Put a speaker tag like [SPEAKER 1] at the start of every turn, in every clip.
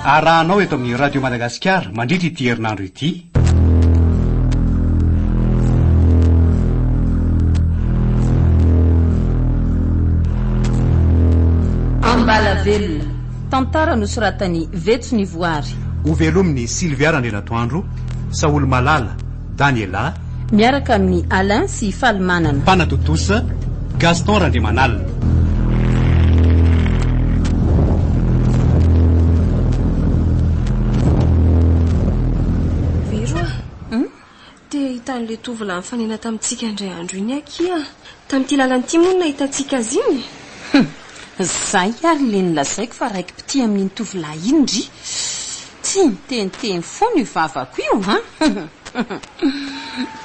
[SPEAKER 1] arahanao eto amin'ny radio Madagasikara mandritra ity herinandro ity.
[SPEAKER 2] Ambalavelona tantara nosoratany Vetsony Voary.
[SPEAKER 1] Ho velominy Sylvia Randrenatoandro, Saoly Malala, Daniela,
[SPEAKER 2] miaraka amin'ny Alain sy Falmanana.
[SPEAKER 1] Mpanatotosa Gaston Randriamanalina.
[SPEAKER 3] Te hitan'le tovolahy mifanena tamintsika indray andro iny akia. Tamin'ity lalan'ity moa nahitantsika azy iny.
[SPEAKER 2] Zay ary le nilazaiko fa raiky pity amin'iny tovolahy iny ndry. Tsy miteniteny foana io vavako io, ha?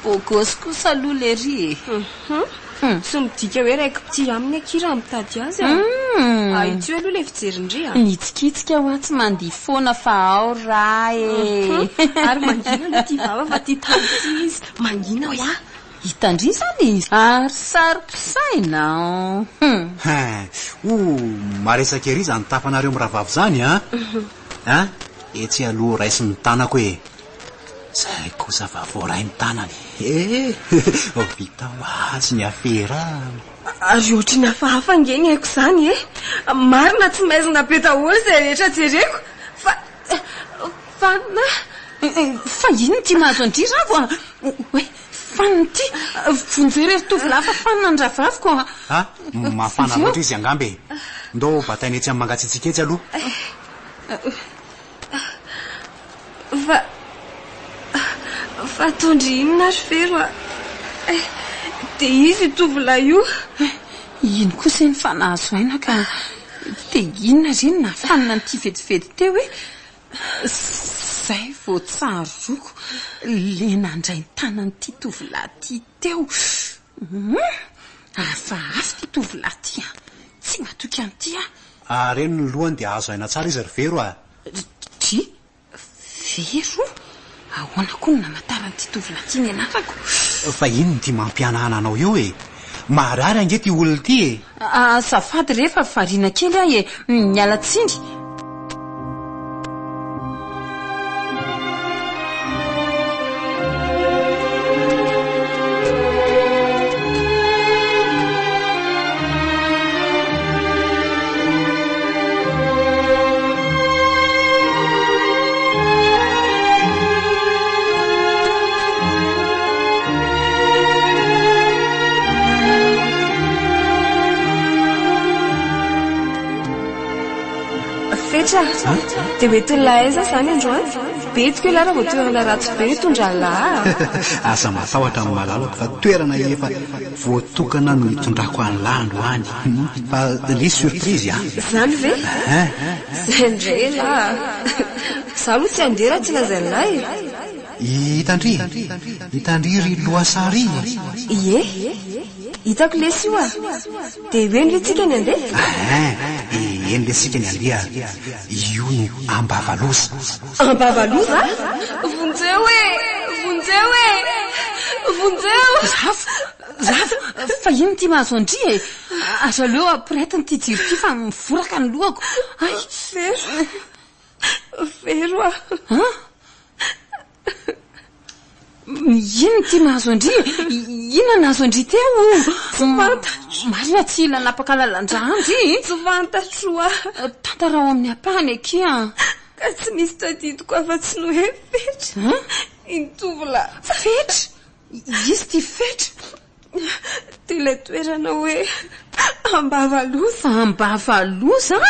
[SPEAKER 2] Bokosy kosa aloha le ry.
[SPEAKER 3] Sy midika hoe raiky pity aminy akira mitady azy. Itsy aloha le fijerindry.
[SPEAKER 2] Nitsikitsika ho tsy mandihy foana fa ao ra e.
[SPEAKER 3] Ary mangina le ty vava fa ty tanty izy. Mangina hoa.
[SPEAKER 2] Hitandry zany izy. Ary sary-pisaina.
[SPEAKER 1] Maresaka ery zany tafanareo miravavy zany, ha? Etsy aloha raisy ny tanako e. Zay kosa fa voaray ny tanany. Vita hoazy ny afera.
[SPEAKER 3] Ary ohatry ny hafahafa ngeny haiko zany e. Marina tsy maizina petaholy zay rehetra jereko.
[SPEAKER 2] Fa ino ty mahazo andry ravo? Hoe, fanny ty. Vonjery tovolahy fa fanina ny ravaviko.
[SPEAKER 1] Mafana loatra izy angambe. Ndo batainy etsy amin'ny mangatsitsika etsy aloha.
[SPEAKER 3] Fa tondry inona ry fero de izy tovolahy io.
[SPEAKER 2] Ino kosa ny fanahazo aina ka de inona reny na fanina n'ity vetivety teo hoe zay vao tsaroko le nandray ny tanan'ity tovolahy ty teo. Hafahafa ty tovolahy ty tsy matoky an'ity
[SPEAKER 1] reny ny lohany dia azo aina tsara izy ry Vero
[SPEAKER 2] Ty? Vero? Ahoana koa ny namatarany ty tovolahy ty ny anarako?
[SPEAKER 1] Fa ino ty mampianana anao eo e? Marary ange ty olona ty e?
[SPEAKER 2] Safady rehefa variana kely aho e miala tsiny.
[SPEAKER 3] De hoe tolahy aiza zany androany. Betiko lara vao toerana ratsy be tondra lahy.
[SPEAKER 1] Asa matahotra amin'ny malalako fa toerana efa voatokana no hitondrako an'lahy androany. Fa le surprise
[SPEAKER 3] zany ve? Zay ndray lahy. Za aloha tsy andera tsy lazany lahy.
[SPEAKER 1] Hitandry ry Loasary.
[SPEAKER 3] Ie? Hitako lesy io de hoe nletsika ny andeha?
[SPEAKER 1] Eny lesika ny andeha. Io no Ambavaloza.
[SPEAKER 3] Ambavaloza? Vonjeo!
[SPEAKER 2] Zafo, fa ino ty mahazo andry e? Azo aleo apiretiny ty jiro ty fa mivoraka ny lohako.
[SPEAKER 3] Vero
[SPEAKER 2] Ino ty mahazo andry? Ino nahazo andry teo? Marina tsy ila napaka lalan-drandry.
[SPEAKER 3] Tsy fantatro
[SPEAKER 2] tantara ao amin'ny apahany akia.
[SPEAKER 3] Ka tsy misy tadidiko afa-tsy no hoe fetra. Iny tovolahy.
[SPEAKER 2] Fetra? Izy ty fetra?
[SPEAKER 3] Ty le toerana hoe Ambavaloza.
[SPEAKER 2] Ambavaloza?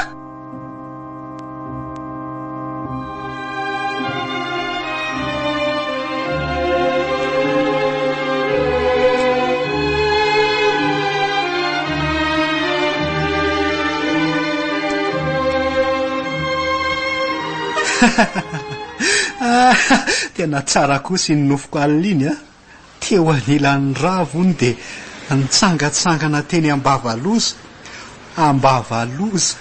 [SPEAKER 1] Tena tsara kosa ny nofoko alina teo anilan'ny ravony de nitsangatsangana teny Ambavaloza. Ambavaloza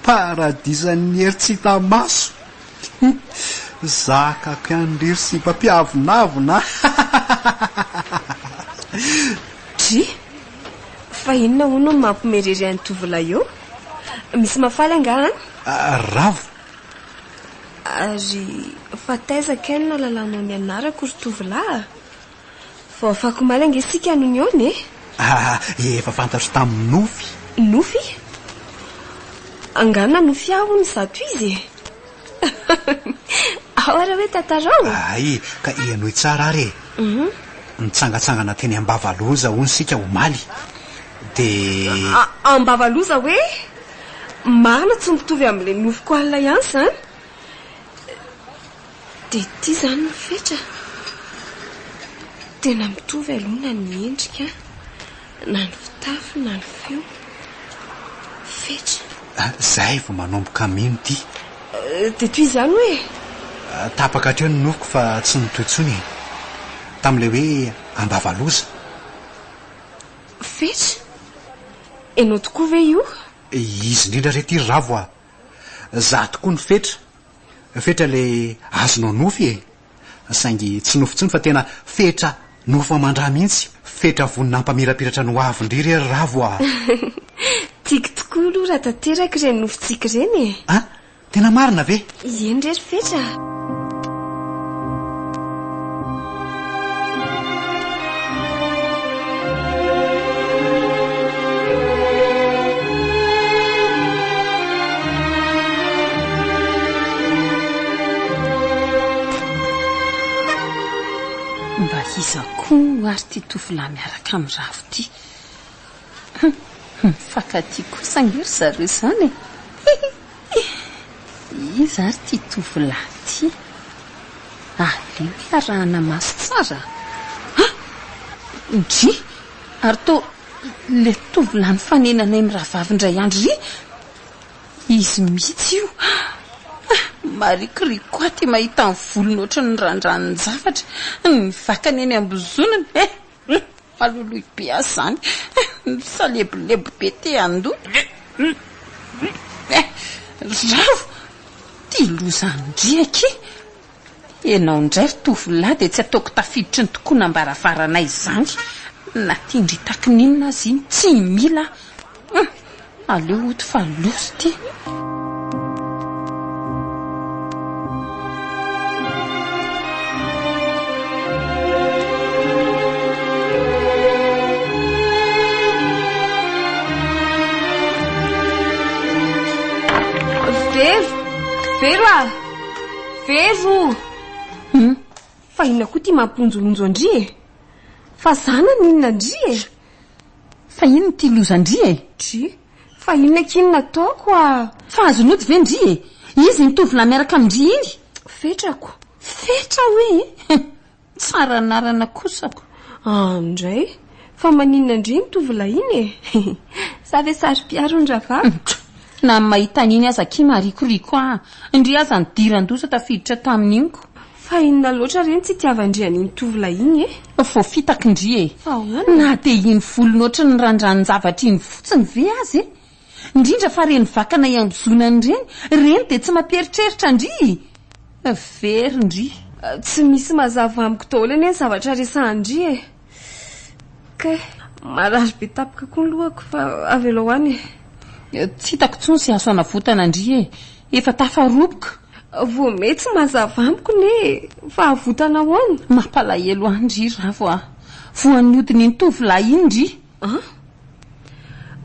[SPEAKER 1] paradisan'ny hery tsy hita maso. Zakako an'irery sy mpampiavonavona.
[SPEAKER 3] Dry fa inona hono ny mampimerery an'ny tovolahy eo? Misy mafaly angaha?
[SPEAKER 1] Ravo
[SPEAKER 3] ary fa taizaka any na lalanao ny anarako ry tovolahy vao afako maly angesika noho ny ony
[SPEAKER 1] efa fantatro tamin'ny nofy
[SPEAKER 3] nofy angana nofy aho ny zato izy ao ara hoe tantarao
[SPEAKER 1] ay ka ianoy tsara ary nitsangatsangana teny ambavaloza hony sika omaly de
[SPEAKER 3] ambavaloza hoe marina tsy mitovy amin'ilay nofiko alina ihany zany de ty zany ny fetra tena mitovy aloha na ny endrika na ny fitafy na ny feo fetra
[SPEAKER 1] zay vo manomboka mino ty
[SPEAKER 3] de toy izany hoe
[SPEAKER 1] tapaka hatreo ny nofiko fa tsy nitoetsony tam'ilay hoe ambavaloza
[SPEAKER 3] fetra enao tokoa ve io
[SPEAKER 1] izy indrindra re ty ravo a za tokoa ny fetra le azonao nofy saingy tsy nofo tsony fa tena fetra nofo amandra mihitsy fetra vonina ampamirapiratra no avondry re ravo a
[SPEAKER 3] tiako tokoa aloha raha tanteraka ireny nofontsika ireny
[SPEAKER 1] tena marina ve
[SPEAKER 3] eny rery fetra
[SPEAKER 2] mba izako ary ty tovolahy miaraka amin'ny ravo ty fakati kosa ngery zareo zany izy ary ty tovolahy ty aleo hiarahana maso tsara ndry ary to le tovolahy ny fanenanay miravavindray andro ry izy mihitsy io marikiriko aty mahita ny volony oatra ny randran'ny zavatra ny vakany eny ambozonany alolohy be azy zany salebolebo be te ando ravo ty lozandriaky enao ndray ry tovolahy de tsy ataoko tafiditry ny tokoa nambarafaranay zany na tindritaky ninona azy iny tsy mila aleo oto fa lozy ty
[SPEAKER 3] vero fa inona koa ty mamponjolonjo andri fa zana ninona andri
[SPEAKER 2] fa ino ty lozandri
[SPEAKER 3] dry fa inona kinona ataoko
[SPEAKER 2] fa azonody ve ndri izy nitovolahy miaraka amindri iny
[SPEAKER 3] fetrako
[SPEAKER 2] fetra hoe tsara narana kosako
[SPEAKER 3] andray fa maninona ndri mitovolahy iny sa ve sary-piaro ny rava
[SPEAKER 2] na mahita niny aza ki marikoriko ndry aza nidirandosa tafiditra tamin'iniko
[SPEAKER 3] fa inona loatra reny tsy tiavandriany mitovolahy iny
[SPEAKER 2] vo fitaky ndri na de iny volony oatra ny randrany zavatra iny fotsiny ve azy indrindra fa reny vakana iambozonany reny de tsy mamperitreritra ndry very ndry
[SPEAKER 3] tsy misy mazava amiko daholo eny zavatra resandry ka marary be tapaka koa ny lohako fa avy aloha any
[SPEAKER 2] tsy hitako tsony sy aso anavotana ndry efa tafaroboka
[SPEAKER 3] vo mety tsy mazava amiko ne fa avotana hoany
[SPEAKER 2] mampalahelo andry ravo voan'ny odiny ny tovolahy iny ndry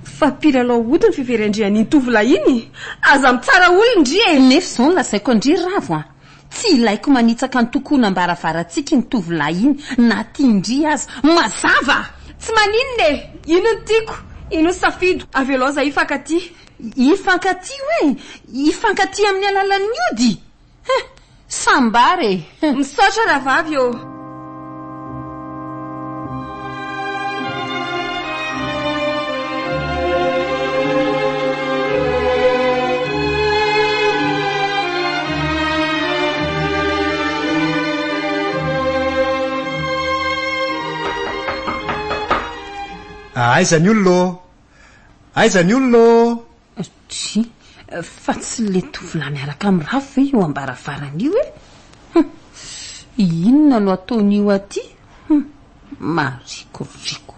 [SPEAKER 3] fa pilalao ody ny fiveryandriany ny tovolahy iny aza mitsara olo ndry
[SPEAKER 2] nefa zao ny lazaiko ndry ravo tsy ilaiko manitsaka ny tokoa nambaravarantsika ny tovolahy iny na tia ndry azy mazava
[SPEAKER 3] tsy maninone ino ny tiako ino safido avy aloha za ifankaty
[SPEAKER 2] hoe ifankaty amin'ny alalan'ny ody sambary
[SPEAKER 3] misaotra ravavy eo
[SPEAKER 1] aizany olona
[SPEAKER 2] tsy fa tsy le tovolahy miaraka amin'ny ravo ve io ambaravarany io inona no ataon'io aty marikoriko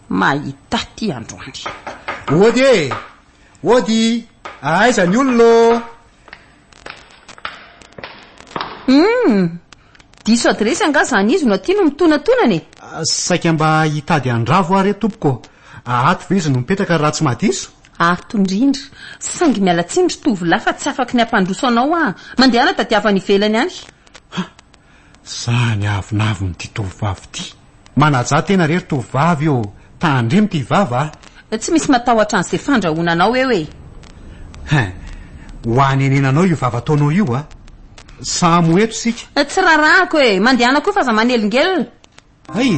[SPEAKER 2] mahita ty androany
[SPEAKER 1] ody aizany olona
[SPEAKER 2] diso adresy anga zany izy no aty no mitonantonany
[SPEAKER 1] saika mba hitady andravo ary tompoko ato ve izy no mipetraka raha tsy mahadiso
[SPEAKER 2] ato indrindra saingy mialatsindry tovolahy fa tsy afaky ny ampandroso anao mandeha na tadiavany ivelany any
[SPEAKER 1] zany avinavy ny ty tovavy ty manaja tena rery tovavy io tandremy ty vava
[SPEAKER 2] tsy misy matahotra an'izay fandrahonanao hoe
[SPEAKER 1] ho anenenanao io vava ataonao io samy eto sika
[SPEAKER 2] tsy rarahako mandehana koa fa za manelingelina
[SPEAKER 1] ay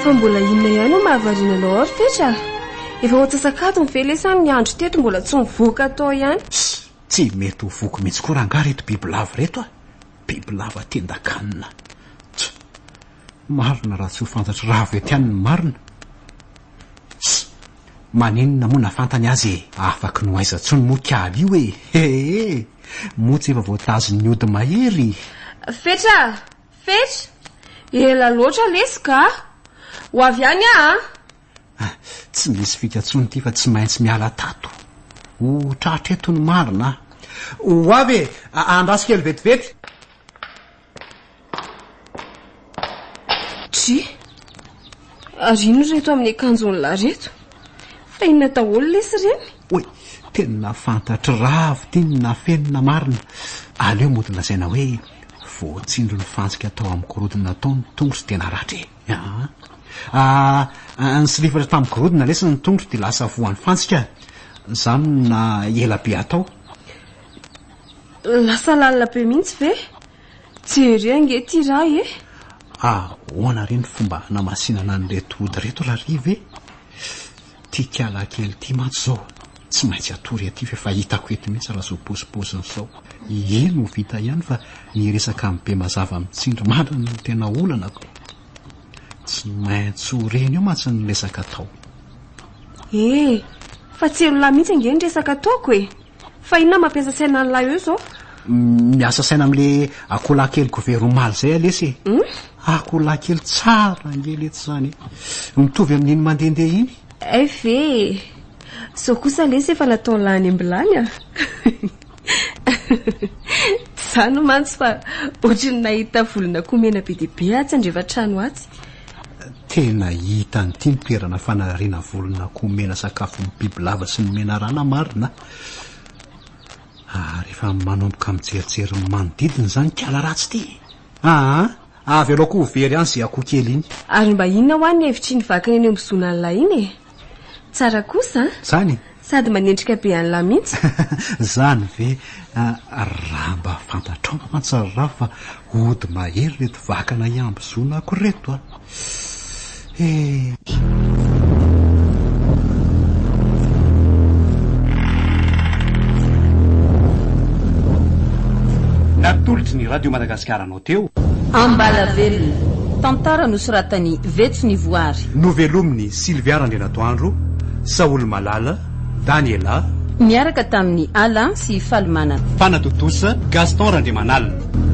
[SPEAKER 3] fa mbola inona ihany no mahavariananao ary fetra efa ohatsasakato mivelesany ny andro teto mbola tsy mivoaka atao ihany
[SPEAKER 1] tsy mety ho voko mihitsy koa raha nga reto bibilava reto bibilava tendakanina marina raha tsy ho fantatry raha avy ety any ny marina maninona moa nafantany azy afaky noaiza-tsony mokaly io motsy efa voatazony ny ody mahery
[SPEAKER 3] fetra ela loatra lesika ho avy any
[SPEAKER 1] tsy misy fikatsony ty fa tsy maintsy miala tato ho tratra eto ny marina ho avy andraso kely vetivety
[SPEAKER 3] ary ino reto amin'ny akanjon'la reto fa inona daholo lesy reny
[SPEAKER 1] oe tena fantatry ravy ty ny nafenina marina aleo mody lazaina hoe voatsindro ny fantsika atao amin'ny korodina ataony tongotry tena ratry ny silifatra tamin'ny korodina lesy ny tongotry de lasa voan'ny fantsika zany na ela be atao
[SPEAKER 3] lasa lalina be mihitsy ve jery ange ty raha
[SPEAKER 1] hoana reny fomba namasinana nyreto ody reto laharive tia kiala kely ty mantsy zao tsy maintsy atory aty fa efa hitako eto mihitsy raha zao posiposiny zao eno vita ihany fa ny resaka amin'ny be mazava mitsindry marina no tena olanako tsy maintsy ho reny io mantsy ny resaka atao
[SPEAKER 3] fa tsy elo lahy mihitsy ange ny resaka ataoko fa inona mampiasa saina n'lahy eo zao
[SPEAKER 1] miasa saina amin'le akola kely gouvernomaly zay alesy akola kely tsara angelety zany mitovy amin'iny mandehandeha iny
[SPEAKER 3] ve zao kosa lesy efa natao lany ambilany zany mantsy fa ohatrany nahita volona komena be deabe atsy andrefa trano atsy
[SPEAKER 1] tena hita ny ty nitoerana fanariana volona komena sakafo ny bibilava sy ny mena rana marina rehefa manomboka mijerijery manodidiny zany kiala ratsy ty avy aloha koa very any zay akoho kely iny
[SPEAKER 3] ary mba inona ho any hevitry ny vakana eny ambozona an'lahy iny tsara kosa
[SPEAKER 1] zany
[SPEAKER 3] sady manendrika be an'lahy mihitsy
[SPEAKER 1] zany ve raha mba fantatrao mantsy raha fa ody mahery reto vakana iambozona ako reto natolotry ny radio madagasikara anao teo
[SPEAKER 2] ambala velona tantara nosoratany vetso ny voary
[SPEAKER 1] novelominy Sylvia Ndrenatoandro Saoly Malala Daniela
[SPEAKER 2] miaraka tamin'ny Alain sy Falmanana
[SPEAKER 1] fanatotosa Gaston Randriamanalina